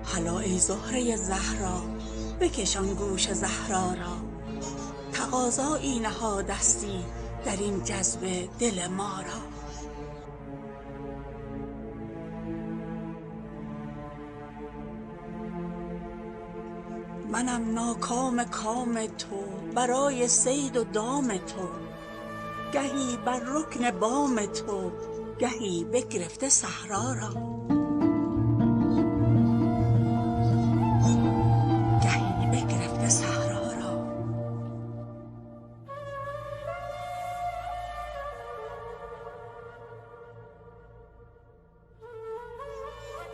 هلا ای زهره زهرا، بکشان گوش زهرا را، تقاضایی نهادستی در این جذبه دل ما را. منم ناکام کام تو برای صید و دام تو، گهی بر رکن بام تو، گهی بگرفته صحرا را.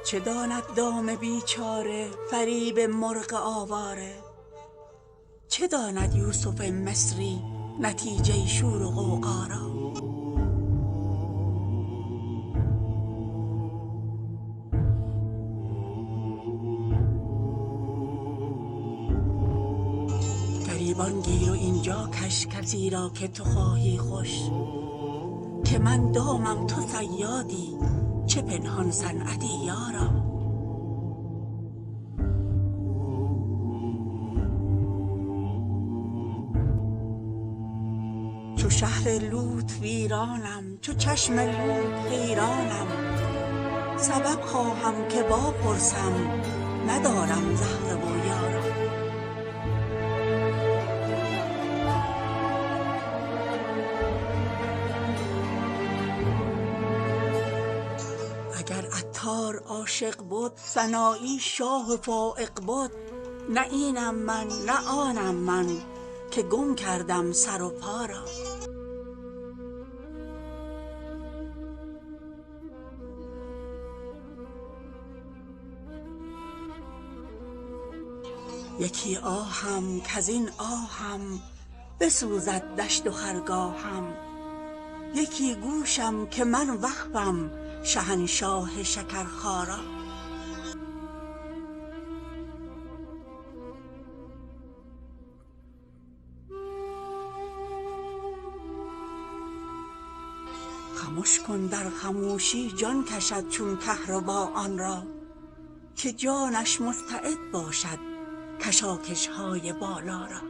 چه داند دام بیچاره فریب مرغ آواره، چه داند یوسف مصری نتیجه شور و غوغا را. گریبان گیر و اینجا کش کسی را که تو خواهی خوش، که من دامم تو صیادی چه پنهان صنعتی یارا. چو شهر لوط ویرانم، چو چشم لوط حیرانم، سبب خواهم که واپرسم ندارم زهره و یارا. اگر عطار عاشق بد سنایی شاه فایق بد، نه اینم من نه آنم من که گم کردم سر و پا را. یکی آهم کزین آهم بسوزد دشت و خرگاهم، یکی گوشم که من وقفم شهنشاه شکرخارا. خمش کن در خموشی جان کشد چون کهربا آن را، که جانش مستعد باشد کشاکش های بالا را.